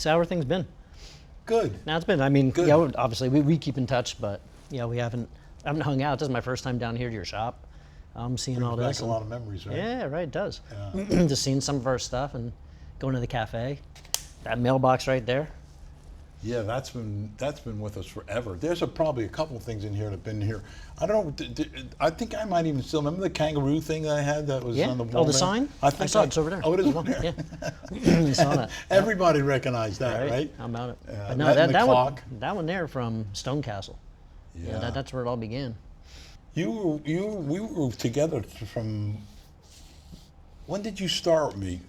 that's how everything's been. Good. Now it's been, I mean, Good. yeah, obviously we keep in touch, but yeah, I haven't hung out. This is my first time down here to your shop. Seeing all Brings this. back a lot of memories, right? Yeah, right, it does. Yeah. Just seeing some of our stuff and going to the cafe. That mailbox right there. Yeah, that's been with us forever. There's probably a couple of things in here that have been here. I don't know. I think I might even still remember the kangaroo thing that I had that was Yeah. on the wall. Oh, the there? sign? I think I saw it. It's over there. Oh, it is Mhm. one there. Yeah. You saw that. Everybody recognized that, right? How about it? Yeah, But no, that and the that one, clock. that one there from Stone Castle. Yeah. That's where it all began. We were together from. When did you start with me?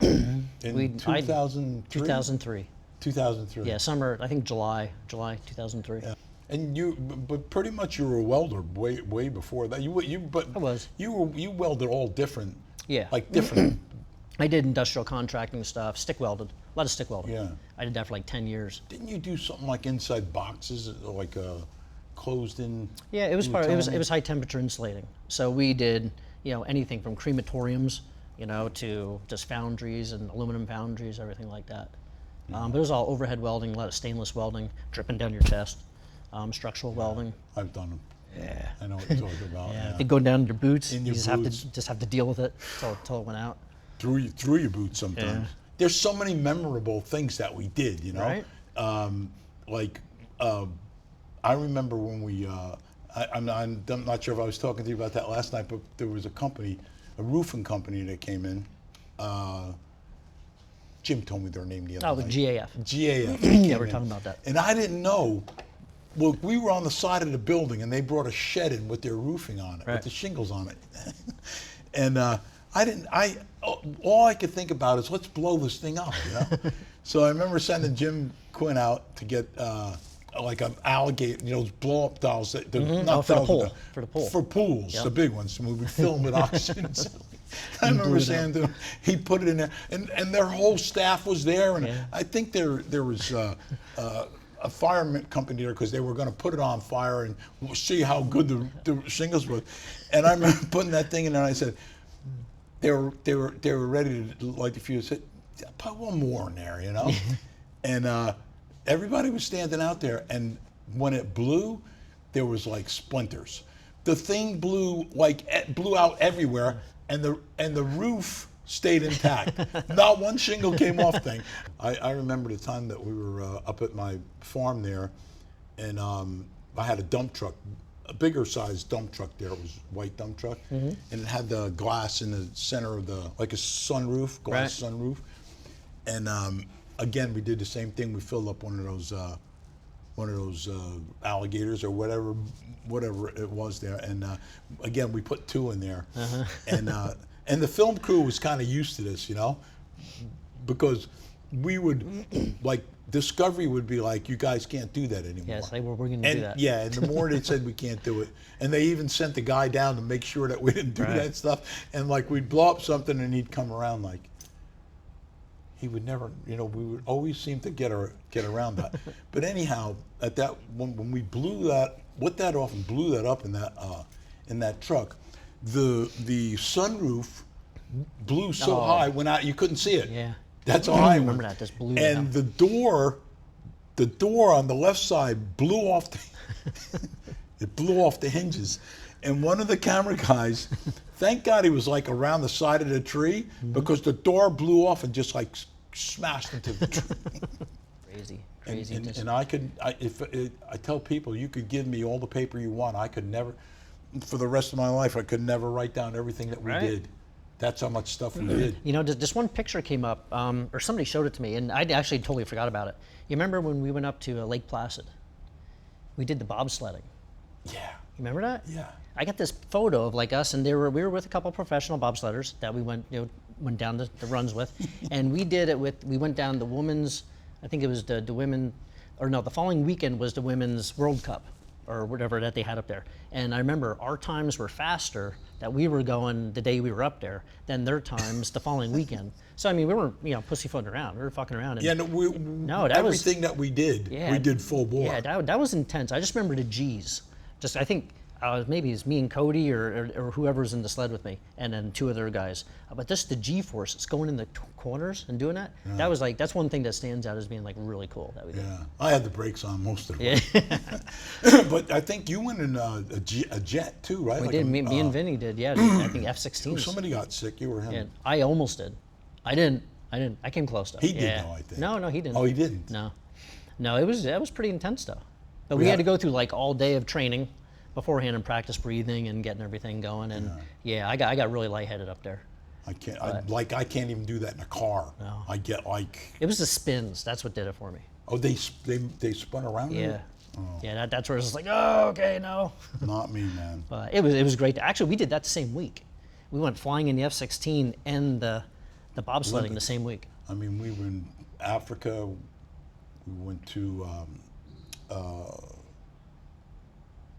In 2003. 2003. 2003. Yeah, summer. I think July 2003. Yeah. And but pretty much you were a welder way before that. I was. You welded all different. Yeah. Like different. I did industrial contracting stuff, stick welded, a lot of stick welding. Yeah. I did that for like 10 years. Didn't you do something like inside boxes, like closed in? Yeah, it was you were it was telling me? high temperature insulating. So we did anything from crematoriums, to just foundries and aluminum foundries, everything like that. But it was all overhead welding, a lot of stainless welding, dripping down your chest, structural welding. I've done them. Yeah. I know what you're talking about. Yeah, Yeah. they go down your boots. In you your just boots. have to deal with it till it went out. Through your boots sometimes. Yeah. There's so many memorable things that we did, Right. I remember when we, I'm not sure if I was talking to you about that last night, but there was a roofing company that came in. Jim told me their name the other Oh, the night. GAF. GAF. Yeah, we're talking about that. And I didn't know. Well, we were on the side of the building, and they brought a shed in with their roofing on it, Right. with the shingles on it. And all I could think about is let's blow this thing up, So I remember sending Jim Quinn out to get like an alligator, those blow up dolls. Not Oh, for the dolls, pool. but For the pool. For pools, Yep. the big ones. When we fill them with oxygen. I remember blew it saying to him, he put it in there, and their whole staff was there, and Yeah. I think there was a fireman company there because they were going to put it on fire and see how good the shingles were. And I remember putting that thing in there, and I said, they were ready to light the fuse. I said, put one more in there, And everybody was standing out there, and when it blew, there was like splinters. The thing blew out everywhere, and the roof stayed intact. Not one shingle came off thing. I remember the time that we were up at my farm there, and I had a dump truck, a bigger sized dump truck there. It was a white dump truck, and it had the glass in the center of like a sunroof, glass Right. sunroof. And again, we did the same thing. We filled up one of those alligators or whatever it was there, and again we put two in there, and the film crew was kind of used to this, because we would like Discovery would be like, you guys can't do that anymore. Yes, we're going to do that. Yeah, and the more they said we can't do it, and they even sent the guy down to make sure that we didn't do Right. that stuff, and like we'd blow up something and he'd come around like. He would never, we would always seem to get around that. But anyhow, at that when we blew that, lit that off and blew that up in that truck, the sunroof blew so Oh. high went out you couldn't see it. Yeah. That's how I high it remember went. that, just blew And out. the door on the left side blew off. It blew off the hinges. And one of the camera guys, thank God he was like around the side of the tree, because the door blew off and just like smashed into the tree. Crazy. And I tell people, you could give me all the paper you want, I could never, for the rest of my life, I could never write down everything that we Right. did. That's how much stuff we did. This one picture came up, or somebody showed it to me, and I actually totally forgot about it. You remember when we went up to Lake Placid? We did the bobsledding. Yeah. You remember that? Yeah. I got this photo of like us, and we were with a couple of professional bobsledders that we went down the runs with, and we went down the women's, I think it was the women, or no, the following weekend was the women's World Cup, or whatever that they had up there. And I remember our times were faster that we were going the day we were up there than their times the following weekend. So I mean, we weren't pussyfooting around. We were fucking around. And Yeah, no, everything that we did, we did full bore. Yeah, that was intense. I just remember the G's. I think maybe it's me and Cody or whoever's in the sled with me, and then 2 other guys. But just the G-force, it's going in the corners and doing that. That was like, that's one thing that stands out as being like really cool that we did. Yeah, I had the brakes on most of the Yeah, way. But I think you went in a jet too, right? we Like did. a- Me and Vinny did. Yeah, I think F-16s. Somebody got sick. You or him? Yeah, I almost did. I didn't. I came close though. He did Yeah. though, I think. No, he didn't. Oh, he didn't. No, it was pretty intense though. But We we had had- to go through like all day of training beforehand and practice breathing and getting everything going. And yeah, I got really lightheaded up there. I can't. I can't even do that in a car. No. I get like. It was the spins. That's what did it for me. Oh, they spun around. Yeah. you? Yeah, that's where it was like, oh, okay, no. Not me, man. But it was great. Actually, we did that the same week. We went flying in the F-16 and the bobsledding the same week. I mean, we were in Africa. We went to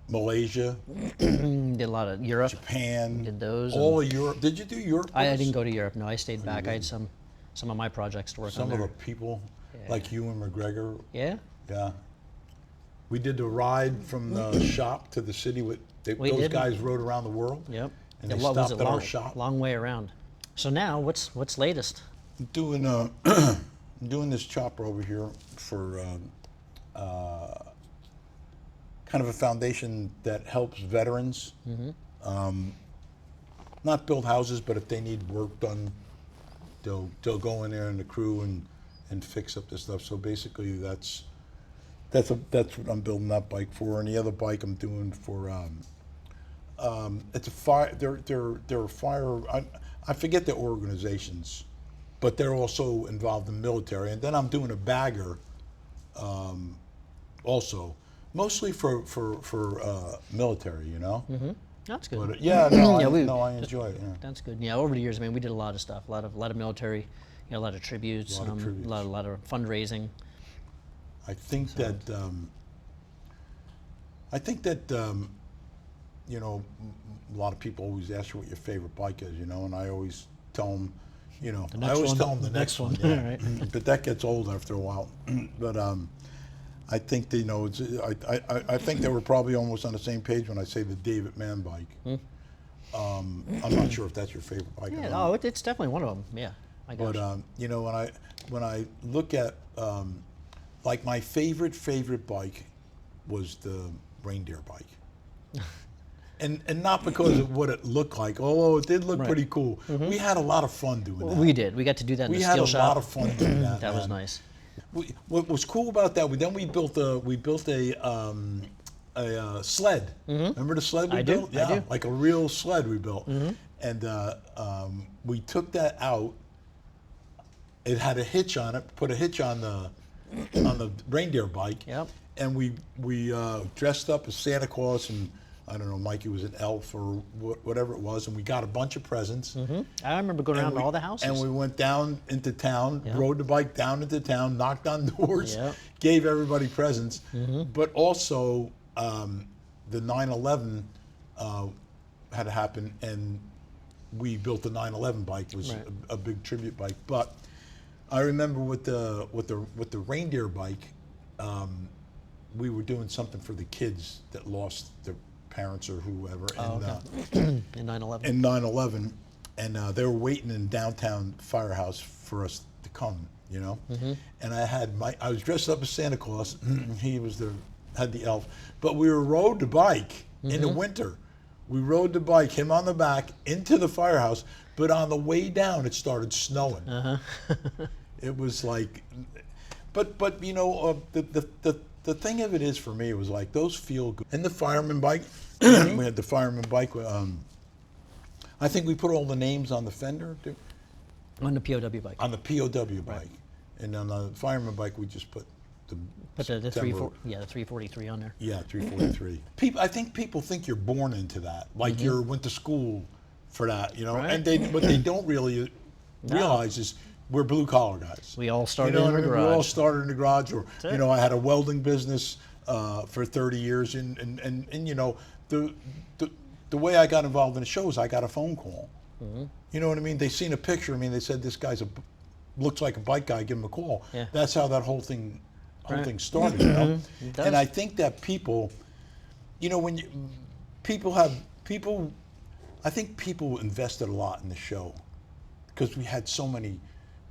Malaysia, Did a lot of Europe. Japan. Did those All of Europe. Did you do Europe? I with us? didn't go to Europe. No, I stayed back. I had some of my projects to work Some on of there. the people, like you and McGregor. Yeah. Yeah. We did the ride from the shop to the city. We Those did. guys rode around the world. Yep. And Yeah, they what was stopped it? at Long, our shop. long way around. So now, what's latest? I'm doing doing this chopper over here for kind of a foundation that helps veterans not build houses, but if they need work done, they'll go in there in the crew and fix up this stuff. So basically, that's what I'm building that bike for. And the other bike I'm doing for it's a fire. They're fire. I forget the organizations, but they're also involved in military. And then I'm doing a bagger, also, mostly for military. You know. That's good. But yeah, no, Yeah, I enjoy it. Yeah. That's good. Yeah, over the years, man, we did a lot of stuff. A lot of military, a lot of tributes, A lot of tributes. a lot of fundraising. I think that you know, a lot of people always ask you what your favorite bike is, you know, and I always tell them, you know, next one, tell them the next one. All Yeah. right. But that gets old after a while. But I think they, you know, I think they were probably almost on the same page when I say the David Mann bike. I'm not sure if that's your favorite bike. or Yeah. not. Oh, it's definitely one of them. Yeah. I got But you. you know, when I look at like my favorite bike was the reindeer bike, and not because of what it looked like, although it did look Right. pretty cool. We had a lot of fun doing that. We did. We got to do that in We the had steel a shop. lot of fun doing that. That was man. nice. What was cool about that? We built a sled. Remember the sled we I do, built? I Yeah, do. like a real sled we built. And we took that out. It had a hitch on it. Put a hitch on the reindeer bike. Yep. And we dressed up as Santa Claus, and I don't know, Mikey was an elf or whatever it was, and we got a bunch of presents. I remember going around we- to all the houses. And we went down into town, Yep. rode the bike down into town, knocked on doors, Yep. gave everybody presents. But also, the 911 had to happen, and we built the 911 bike. It was Right. a big tribute bike. But I remember with the reindeer bike, we were doing something for the kids that lost their parents or whoever. And, in 9/11. in 9/11, and they were waiting in downtown Firehouse for us to come, you know. And I was dressed up as Santa Claus. He was had the elf, but we rode the bike in the winter. We rode the bike, him on the back, into the firehouse. But on the way down, it started snowing. It was like, but you know, the thing of it is for me, it was like those feel good. And the fireman bike, we had the fireman bike. I think we put all the names on the fender, On the POW bike. on the POW bike, and on the fireman bike we just put the Put the September- the 343 on there. Yeah, 343. I think people think you're born into that, like you went to school for that, you know. Right. And what they don't really realize is we're blue collar guys. We all started You know in what the I mean? We all garage. started in the garage, or it. you know, I had a welding business for 30 years, and you know, the way I got involved in the shows, I got a phone call. You know what I mean? They seen a picture of me, and they said, "This guy's looks like a bike guy. Give him a call." Yeah. That's how that whole thing Right. started. You know, It does. and I think that people, you know, people. I think people invested a lot in the show because we had so many.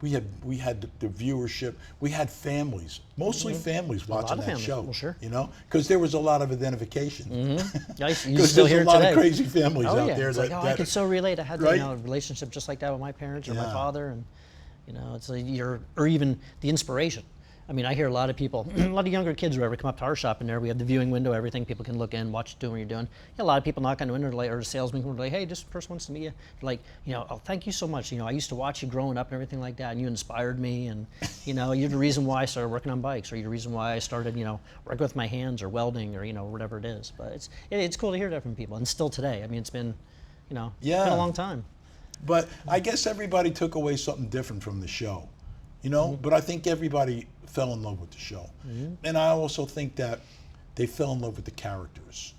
We had the viewership. We had families, mostly families watching of that families. show. Well, sure. You know, because there was a lot of identification. Yeah, you Because still there's hear a it lot today. of crazy families Oh out yeah, there it's that, like, I could so relate. I had Right? a relationship just like that with my parents or my Yeah. father, and it's like or even the inspiration. I mean, I hear a lot of people, a lot of younger kids, whoever, come up to our shop in there. We have the viewing window, everything. People can look in, watch you doing what you're doing. A lot of people knock on the window, like, or a salesman come like, hey, this person wants to meet you. They're like, oh, thank you so much. I used to watch you growing up and everything like that, and you inspired me. And you're the reason why I started working on bikes, or you're the reason why I started, working with my hands or welding or whatever it is. But it's cool to hear that from people, and still today. I mean, it's been, it's been Yeah. a long time. But I guess everybody took away something different from the show, But I think everybody fell in love with the show, and I also think that they fell in love with the characters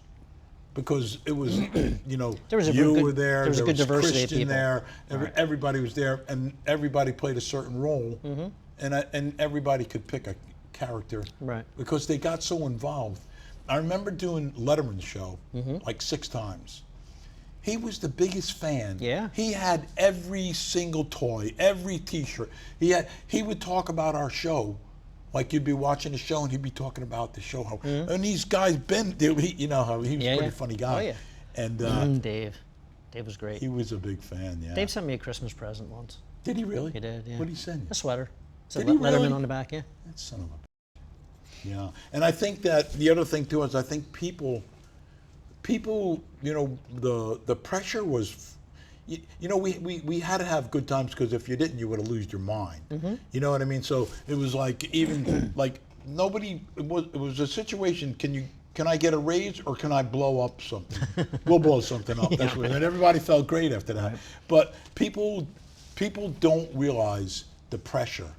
because it was, There was a you good- were there. there was a good diversity of Christian people. there. Right. Everybody was there, and everybody played a certain role, and everybody could pick a character, Right. Because they got so involved. I remember doing Letterman's show like 6 times. He was the biggest fan. Yeah. He had every single toy, every T-shirt. He would talk about our show, like you'd be watching the show and he'd be talking about the show. And these guys how he was a pretty funny guy. Oh yeah. And Dave was great. he was a big fan. Yeah. Dave sent me a Christmas present once. Did he really? He did, yeah. What did he send you? A sweater. It said Did he Letterman really? on the back, yeah. That son of a. Yeah, and I think that the other thing too is I think people, the pressure was, we had to have good times because if you didn't, you would have lost your mind. You know what I mean? So it was like even like nobody. It was a situation. Can I get a raise or can I blow up something? We'll blow something up. That's what. And everybody felt great after that. But people don't realize the pressure.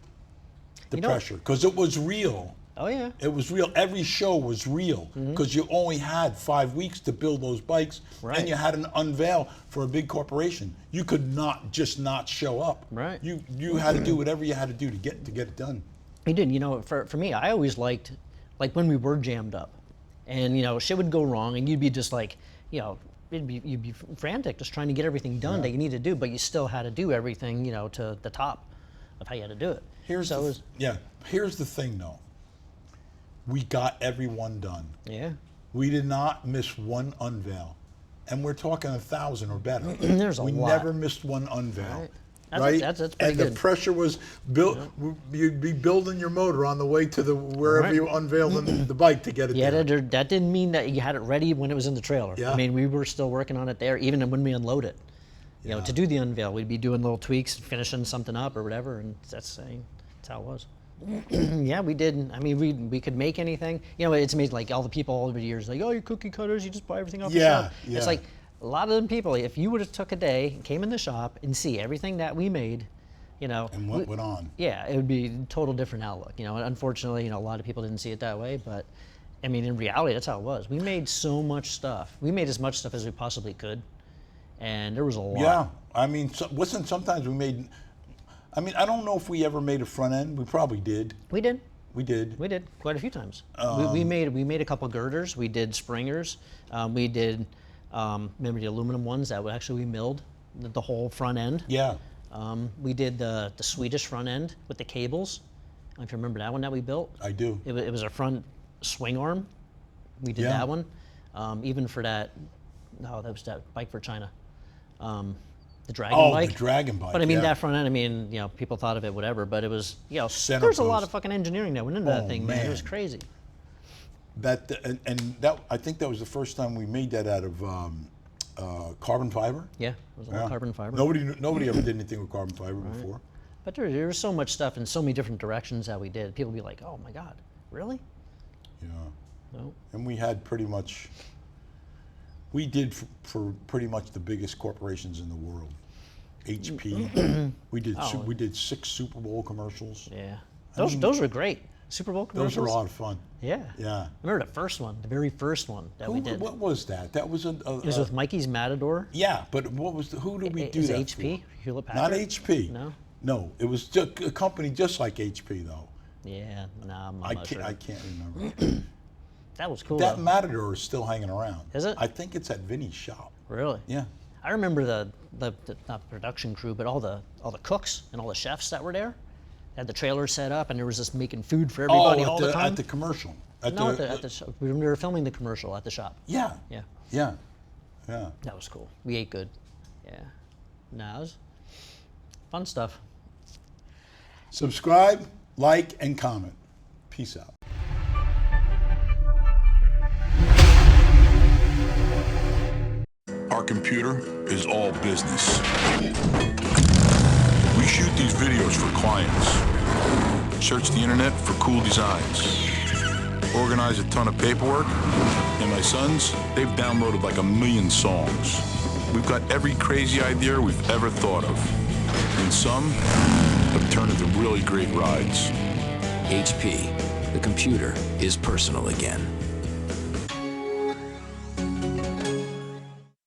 Pressure because it was real. Oh yeah. It was real. Every show was real because you only had 5 weeks to build those bikes, Right. and you had an unveil for a big corporation. You could not just not show up. Right. You had to do whatever you had to do to get it done. He did. For me, I always liked when we were jammed up, and shit would go wrong, and you'd be just like, you'd be frantic just trying to get everything done that you need to do, but you still had to do everything, to the top of how you had to do it. Here's the thing though. We got everyone done. Yeah. We did not miss one unveil, and we're talking 1,000 or better. There's a we lot. never missed one unveil. Right. Right. That's pretty and good. the pressure was built. You'd be building your motor on the way to wherever Right. you unveiled the bike to get it Yeah, there. that didn't mean that you had it ready when it was in the trailer. Yeah. I mean, we were still working on it there, even when we unload it. Yeah. To do the unveil, we'd be doing little tweaks, finishing something up or whatever, and that's how it was. Yeah, we did. I mean, we could make anything. It's amazing. Like all the people over the years, like, oh, you cookie cutters, you just buy everything off the Yeah, shop. yeah. It's like a lot of them people. If you would have took a day, came in the shop, and see everything that we made, And what went on? yeah, it would be a total different outlook. And unfortunately, a lot of people didn't see it that way, but I mean, in reality, that's how it was. We made so much stuff. We made as much stuff as we possibly could, and there was a lot. Yeah, I mean, sometimes we made. I mean, I don't know if we ever made a front end. We probably did. We did. We did. We did quite a few times. We made a couple girders. We did springers. We did remember the aluminum ones that we milled the whole front end. Yeah. We did the Swedish front end with the cables. I don't know if you remember that one that we built. I do. It was a front swing arm. We did Yeah. that one. Even for that, that was that bike for China. The Dragon bike. The Dragon bike. But I mean, yeah. that front end, I mean, People thought of it whatever, but it was, Center there's a lot post. of fucking engineering that went into that Oh, thing, man. It was man. crazy. That I think that was the first time we made that out of carbon fiber. Yeah, it was all Yeah. carbon fiber. Nobody ever did anything with carbon fiber before. But there was so much stuff in so many different directions that we did. People would be like, oh my God, really? Yeah. No. And we had pretty much. We did for pretty much the biggest corporations in the world. HP. We did 6 Super Bowl commercials. Yeah. Those were great. Super Bowl Those commercials. were a lot of fun. Yeah. Yeah. I remember the first one, the very first one that we did. What was that? That was It was with Mikey's Matador. Yeah, but who did we do Is that HP? for? Hewlett Not Packard? HP. No. No, it was just a company just like HP though. Yeah, nah, I'm I not can't. sure. I can't remember. That was cool. That though. Matador is still hanging around. Is it? I think it's at Vinny's shop. Really? Yeah. I remember the not production crew, but all the cooks and all the chefs that were there. They had the trailer set up, and there was just making food for everybody all the time. At the commercial. No, at the shop. We were filming the commercial at the shop. Yeah. Yeah, Yeah. Yeah. that was cool. We ate good. Yeah. No, it was fun stuff. Subscribe, like, and comment. Peace out. Our computer is all business. We shoot these videos for clients, search the internet for cool designs, organize a ton of paperwork, and my sons, they've downloaded like 1 million songs. We've got every crazy idea we've ever thought of, and some have turned into really great rides. HP, the computer is personal again.